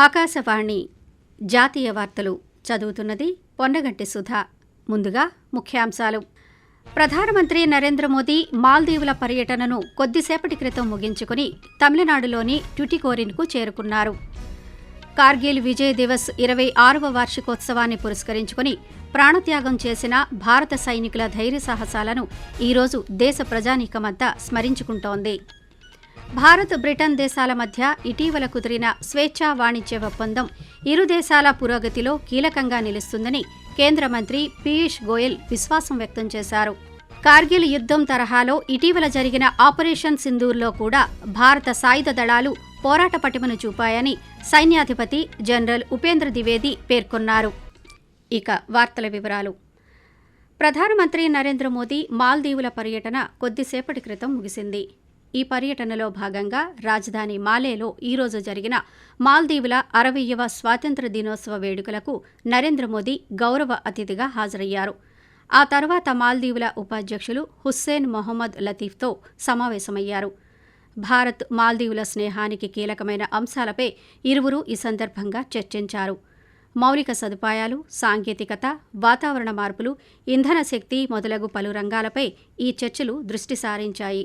ఆకాశవాణి జాతీయ వార్తలు చదువుతున్నది పొన్నగంటి సుధా. ముందుగా ముఖ్యాంశాలు. ప్రధానమంత్రి నరేంద్ర మోదీ మాల్దీవుల పర్యటనను కొద్దిసేపటి క్రితం ముగించుకుని తమిళనాడులోని ట్యుటికోరిన్కు చేరుకున్నారు. కార్గిల్ విజయ్ దివస్ 26వ వార్షికోత్సవాన్ని పురస్కరించుకుని ప్రాణత్యాగం చేసిన భారత సైనికుల ధైర్య సాహసాలను ఈరోజు దేశ ప్రజానీకమంతా స్మరించుకుంటోంది. భారత్, బ్రిటన్ దేశాల మధ్య ఇటీవల కుదిరిన స్వేచ్ఛా వాణిజ్య ఒప్పందం ఇరు దేశాల పురోగతిలో కీలకంగా నిలుస్తుందని కేంద్ర మంత్రి పీయూష్ గోయల్ విశ్వాసం వ్యక్తం చేశారు. కార్గిల్ యుద్ధం తరహాలో ఇటీవల జరిగిన ఆపరేషన్ సింధూర్లో కూడా భారత సాయుధ దళాలు పోరాట పటిమను చూపాయని సైన్యాధిపతి జనరల్ ఉపేంద్ర ద్వివేది పేర్కొన్నారు. ఇక వార్తల వివరాలు. ప్రధానమంత్రి నరేంద్ర మోదీ మాల్దీవుల పర్యటన కొద్దిసేపటి క్రితం ముగిసింది. ఈ పర్యటనలో భాగంగా రాజధాని మాలేలో ఈరోజు జరిగిన మాల్దీవుల 60వ స్వాతంత్ర్య దినోత్సవ వేడుకలకు నరేంద్ర మోదీ గౌరవ అతిథిగా హాజరయ్యారు. ఆ తర్వాత మాల్దీవుల ఉపాధ్యక్షులు హుస్సేన్ మొహమ్మద్ లతీఫ్తో సమావేశమయ్యారు. భారత్, మాల్దీవుల స్నేహానికి కీలకమైన అంశాలపై ఇరువురు ఈ సందర్భంగా చర్చించారు. మౌలిక సదుపాయాలు, సాంకేతికత, వాతావరణ మార్పులు, ఇంధన శక్తి మొదలగు పలు రంగాలపై ఈ చర్చలు దృష్టి సారించాయి.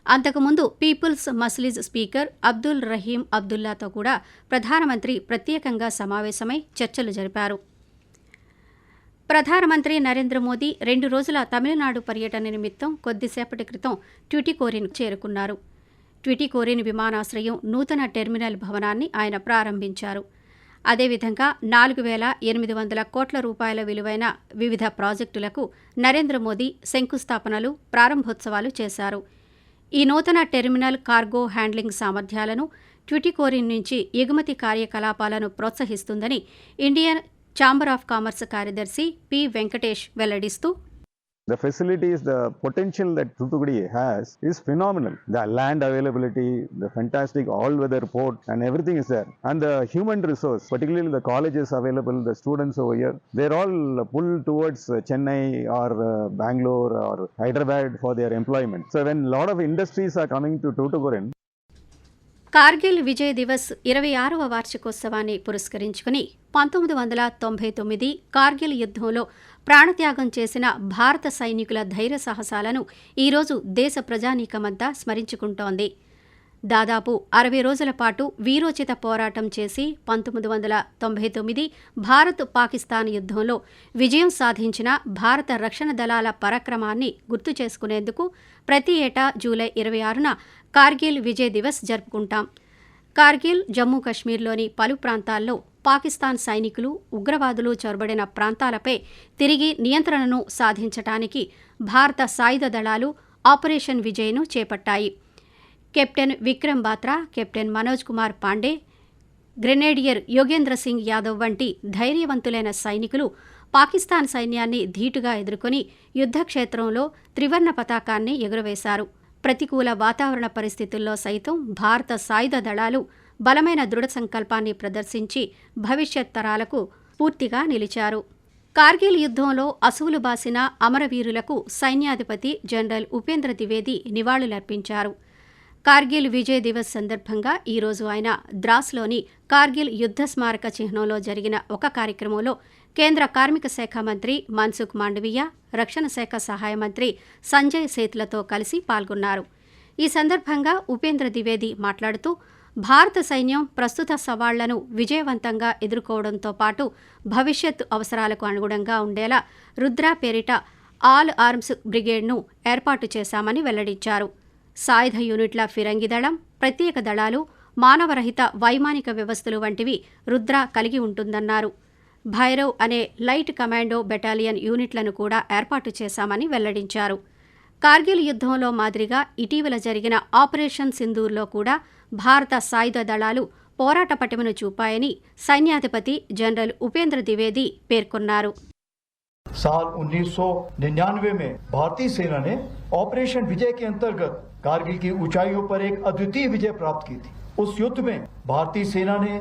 అంతకుముందు పీపుల్స్ మజ్లిస్ స్పీకర్ అబ్దుల్ రహీం అబ్దుల్లాతో కూడా ప్రధానమంత్రి ప్రత్యేకంగా సమావేశమై చర్చలు జరిపారు. ప్రధానమంత్రి నరేంద్ర మోదీ 2 రోజుల తమిళనాడు పర్యటన నిమిత్తం కొద్దిసేపటి క్రితం ట్యుటికోరిన్ చేరుకున్నారు. ట్యుటికోరిన్ విమానాశ్రయం నూతన టెర్మినల్ భవనాన్ని ఆయన ప్రారంభించారు. అదేవిధంగా 4,800 కోట్ల రూపాయల విలువైన వివిధ ప్రాజెక్టులకు నరేంద్ర మోదీ శంకుస్థాపనలు, ప్రారంభోత్సవాలు చేశారు. ఈ నూతన టెర్మినల్ కార్గో హ్యాండ్లింగ్ సామర్థ్యాలను, ట్యుటికోరిన్ నుంచి ఎగుమతి కార్యకలాపాలను ప్రోత్సహిస్తుందని ఇండియన్ ఛాంబర్ ఆఫ్ కామర్స్ కార్యదర్శి పి వెంకటేష్ వెల్లడిస్తూ, The facilities, the potential that Thoothukudi has is phenomenal. The land availability, the fantastic all-weather port and everything is there. And the human resource, particularly the colleges available, the students over here, they're all pulled towards Chennai or Bangalore or Hyderabad for their employment. So when a lot of industries are coming to Thoothukudi, Kargil Vijay Diwas 26వ వార్షికోత్సవాన్ని పురస్కరించుకుని 1999 కార్గిల్ యుద్ధంలో ప్రాణత్యాగం చేసిన భారత సైనికుల ధైర్య సాహసాలను ఈరోజు దేశ ప్రజానీకమంతా స్మరించుకుంటోంది. దాదాపు 60 రోజుల పాటు వీరోచిత పోరాటం చేసి 1999 భారత్, పాకిస్తాన్ యుద్ధంలో విజయం సాధించిన భారత రక్షణ దళాల పరాక్రమాన్ని గుర్తు చేసుకునేందుకు ప్రతి ఏటా జూలై 26న కార్గిల్ విజయ్ దివస్ జరుపుకుంటాం. కార్గిల్, జమ్మూ కశ్మీర్లోని పలు ప్రాంతాల్లో పాకిస్తాన్ సైనికులు, ఉగ్రవాదులు చొరబడిన ప్రాంతాలపై తిరిగి నియంత్రణను సాధించటానికి భారత సాయుధ దళాలు ఆపరేషన్ విజయ్ను చేపట్టాయి. Captain Vikram Batra, captain Manoj Kumar Pandey, grenadier Yogendra Singh Yadav వంటి ధైర్యవంతులైన సైనికులు పాకిస్తాన్ సైన్యాన్ని ధీటుగా ఎదుర్కొని యుద్ధక్షేత్రంలో త్రివర్ణ పతాకాన్ని ఎగురవేశారు. ప్రతికూల వాతావరణ పరిస్థితుల్లో సైతం భారత సాయుధ దళాలు బలమైన దృఢ సంకల్పాన్ని ప్రదర్శించి భవిష్యత్ తరాలకు స్ఫూర్తిగా నిలిచారు. కార్గిల్ యుద్ధంలో అసువులు బాసిన అమరవీరులకు సైన్యాధిపతి జనరల్ ఉపేంద్ర ద్వివేది నివాళులర్పించారు. కార్గిల్ విజయ్ దివస్ సందర్భంగా ఈరోజు ఆయన ద్రాస్లోని కార్గిల్ యుద్ధ స్మారక చిహ్నంలో జరిగిన ఒక కార్యక్రమంలో కేంద్ర కార్మిక శాఖ మంత్రి మన్సుఖ్ మాండవీయ, రక్షణ శాఖ సహాయ మంత్రి సంజయ్ సేత్లతో కలిసి పాల్గొన్నారు. ఈ సందర్భంగా ఉపేంద్ర ద్వివేది మాట్లాడుతూ, భారత సైన్యం ప్రస్తుత సవాళ్లను విజయవంతంగా ఎదుర్కోవడంతో పాటు భవిష్యత్ అవసరాలకు అనుగుణంగా ఉండేలా రుద్ర పేరిట ఆల్ ఆర్మ్స్ బ్రిగేడ్ను ఏర్పాటు చేశామని వెల్లడించారు. సాయుధ యూనిట్ల ఫిరంగి దళం, ప్రత్యేక దళాలు, మానవరహిత వైమానిక వ్యవస్థలు వంటివి రుద్ర కలిగి ఉంటుందన్నారు. భైరవ్ అనే లైట్ కమాండో బెటాలియన్ యూనిట్లను కూడా ఏర్పాటు చేశామని వెల్లడించారు. కార్గిల్ యుద్ధంలో మాదిరిగా ఇటీవల జరిగిన ఆపరేషన్ సింధూర్లో కూడా భారత సాయుధ దళాలు పోరాట పటిమను చూపాయని సైన్యాధిపతి జనరల్ ఉపేంద్ర ద్వివేది పేర్కొన్నారు. साल 1999 में भारतीय सेना ने ऑपरेशन विजय के अंतर्गत कारगिल की ऊंचाइयों पर एक अद्वितीय विजय प्राप्त की थी. उस युद्ध में भारतीय सेना ने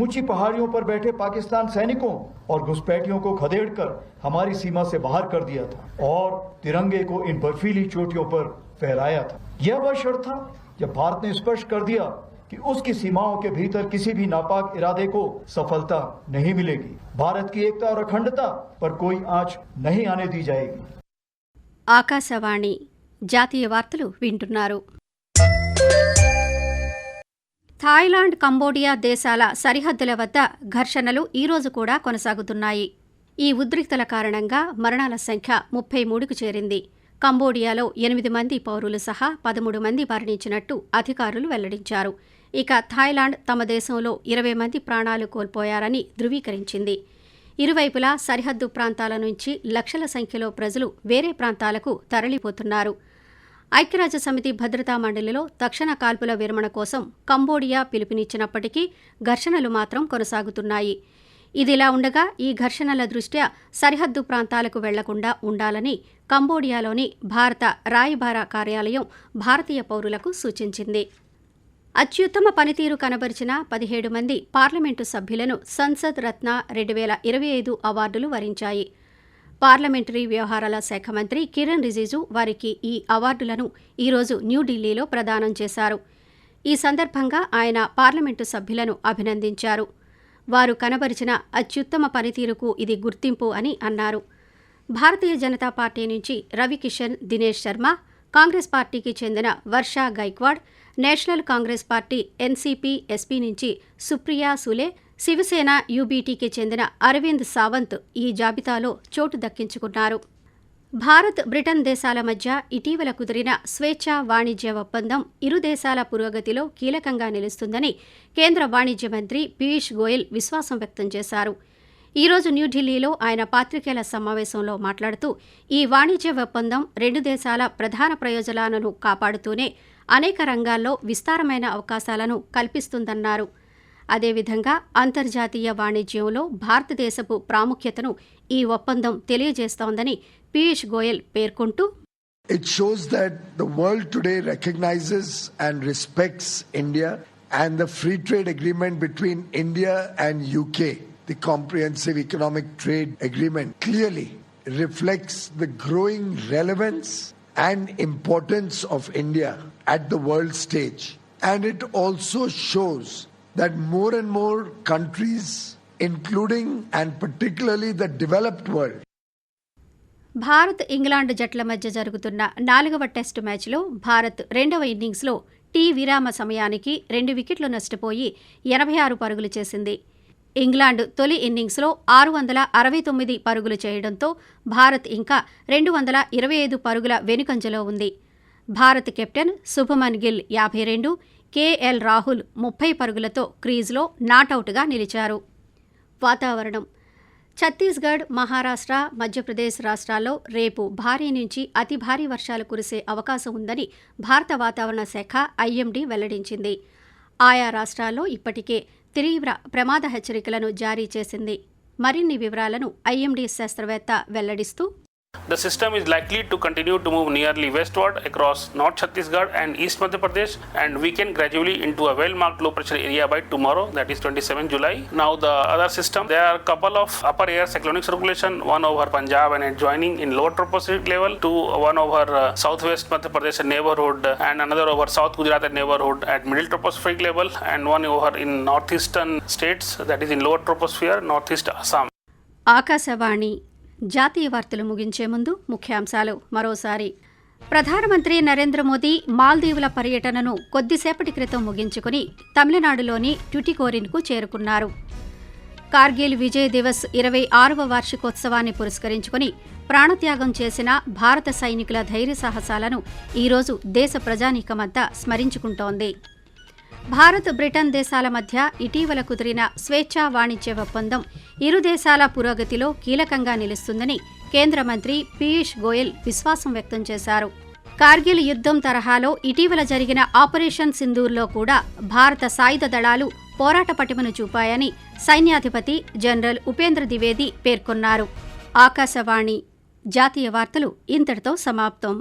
ऊंची पहाड़ियों पर बैठे पाकिस्तान सैनिकों और घुसपैठियों को खदेड़कर हमारी सीमा से बाहर कर दिया था और तिरंगे को इन बर्फीली चोटियों पर फहराया था. यह वह क्षण था जब भारत ने स्पष्ट कर दिया कि उसकी सीमाओं के भीतर किसी भी नापाक इरादे को सफलता नहीं मिलेगी। भारत की एकता और अखंडता पर कोई आंच नहीं आने दी जाएगी। ఆకాశవాణి జాతీయ వార్తలు వింటున్నారు. థాయిలాండ్, కంబోడియా దేశాల సరిహద్దుల వద్ద ఘర్షణలు ఈరోజు కూడా కొనసాగుతున్నాయి. ఈ ఉద్రిక్తల కారణంగా మరణాల సంఖ్య 33కు చేరింది. కంబోడియాలో 8 మంది పౌరులు సహా 13 మంది మరణించినట్టు అధికారులు వెల్లడించారు. ఇక థాయిలాండ్ తమ దేశంలో 20 మంది ప్రాణాలు కోల్పోయారని ధృవీకరించింది. ఇరువైపులా సరిహద్దు ప్రాంతాల నుంచి లక్షల సంఖ్యలో ప్రజలు వేరే ప్రాంతాలకు తరలిపోతున్నారు. ఐక్యరాజ్యసమితి భద్రతా మండలిలో తక్షణ కాల్పుల విరమణ కోసం కంబోడియా పిలుపునిచ్చినప్పటికీ ఘర్షణలు మాత్రం కొనసాగుతున్నాయి. ఇదిలా ఉండగా ఈ ఘర్షణల దృష్ట్యా సరిహద్దు ప్రాంతాలకు వెళ్లకుండా ఉండాలని కంబోడియాలోని భారత రాయబార కార్యాలయం భారతీయ పౌరులకు సూచించింది. అత్యుత్తమ పనితీరు కనబరిచిన 17 మంది పార్లమెంటు సభ్యులను సంసద్ రత్న 2025 అవార్డులు వరించాయి. పార్లమెంటరీ వ్యవహారాల శాఖ మంత్రి కిరణ్ రిజిజు వారికి ఈ అవార్డులను ఈరోజు న్యూఢిల్లీలో ప్రదానం చేశారు. ఈ సందర్భంగా ఆయన పార్లమెంటు సభ్యులను అభినందించారు. వారు కనబరిచిన అత్యుత్తమ పనితీరుకు ఇది గుర్తింపు అని అన్నారు. భారతీయ జనతా పార్టీ నుంచి రవికిషన్ దినేష్ శర్మ, కాంగ్రెస్ పార్టీకి చెందిన వర్షా గైక్వాడ్, నేషనల్ కాంగ్రెస్ పార్టీ ఎన్సీపీ ఎస్పీ నుంచి సుప్రియా సులే, శివసేన యూబీటీకి చెందిన అరవింద్ సావంత్ ఈ జాబితాలో చోటు దక్కించుకున్నారు. భారత్, బ్రిటన్ దేశాల మధ్య ఇటీవల కుదిరిన స్వేచ్ఛా వాణిజ్య ఒప్పందం ఇరు దేశాల పురోగతిలో కీలకంగా నిలుస్తుందని కేంద్ర వాణిజ్య మంత్రి పీయూష్ గోయల్ విశ్వాసం వ్యక్తం చేశారు. ఈరోజు న్యూఢిల్లీలో ఆయన పాత్రికేయుల సమావేశంలో మాట్లాడుతూ ఈ వాణిజ్య ఒప్పందం 2 దేశాల ప్రధాన ప్రయోజనాలను కాపాడుతూనే అనేక రంగాల్లో విస్తారమైన అవకాశాలను కల్పిస్తుందన్నారు. అదేవిధంగా అంతర్జాతీయ వాణిజ్యంలో భారతదేశపు ప్రాముఖ్యతను ఈ ఒప్పందం తెలియజేస్తోందని పీయూష్ గోయల్ పేర్కొంటూ, It shows that the world today recognizes and respects India, and the free trade agreement between India and UK, the comprehensive economic trade agreement, clearly reflects the growing relevance and importance of India at the world stage. And it also shows that more and more countries, including and particularly the developed world, Bharat, England జట్ల మధ్య జరుగుతున్న 4వ test మ్యాచ్లో భారత్ 2వ ఇన్నింగ్స్లో tea విరామ సమయానికి 2 వికెట్లు నష్టపోయి 86 పరుగులు చేసింది. ఇంగ్లాండ్ తొలి ఇన్నింగ్స్లో 669 పరుగులు చేయడంతో భారత్ ఇంకా 225 పరుగుల వెనుకంజలో ఉంది. భారత్ కెప్టెన్ శుభమన్ గిల్ 52, కేఎల్ రాహుల్ 30 పరుగులతో క్రీజ్లో నాటౌట్గా నిలిచారు. వాతావరణం. ఛత్తీస్గఢ్, మహారాష్ట్ర, మధ్యప్రదేశ్ రాష్ట్రాల్లో రేపు భారీ నుంచి అతి భారీ వర్షాలు కురిసే అవకాశం ఉందని భారత వాతావరణ శాఖ ఐఎండీ వెల్లడించింది. ఆయా రాష్ట్రాల్లో ఇప్పటికే తీవ్ర ప్రమాద హెచ్చరికలను జారీ చేసింది. మరిన్ని వివరాలను ఐఎండీ శాస్త్రవేత్త వెల్లడిస్తూ, The system is likely to continue to move nearly westward across North Chhattisgarh and East Madhya Pradesh and weaken gradually into a well-marked low pressure area by tomorrow, that is 27 July. Now the other system, there are a couple of upper air cyclonic circulation, one over Punjab and adjoining in lower tropospheric level, to one over southwest Madhya Pradesh neighborhood and another over South Gujarat neighborhood at middle tropospheric level, and one over in northeastern states, that is in lower troposphere, northeast Assam. Akashvani జాతీయ వార్తలు ముగించే ముందు ముఖ్యాంశాలు మరోసారి. ప్రధానమంత్రి నరేంద్ర మోదీ మాల్దీవుల పర్యటనను కొద్దిసేపటి క్రితం ముగించుకుని తమిళనాడులోని ట్యుటికోరిన్కు చేరుకున్నారు. కార్గిల్ విజయ్ దివస్ 26వ వార్షికోత్సవాన్ని పురస్కరించుకుని ప్రాణత్యాగం చేసిన భారత సైనికుల ధైర్య సాహసాలను ఈరోజు దేశ ప్రజానీకమంతా స్మరించుకుంటోంది. భారత్, బ్రిటన్ దేశాల మధ్య ఇటీవల కుదిరిన స్వేచ్ఛా వాణిజ్య ఒప్పందం ఇరు దేశాల పురోగతిలో కీలకంగా నిలుస్తుందని కేంద్ర మంత్రి పీయూష్ గోయల్ విశ్వాసం వ్యక్తం చేశారు. కార్గిల్ యుద్ధం తరహాలో ఇటీవల జరిగిన ఆపరేషన్ సింధూర్లో కూడా భారత సాయుధ దళాలు పోరాట పటిమను చూపాయని సైన్యాధిపతి జనరల్ ఉపేంద్ర ద్వివేది పేర్కొన్నారు. ఆకాశవాణి జాతీయ వార్తలు ఇంతటితో సమాప్తం.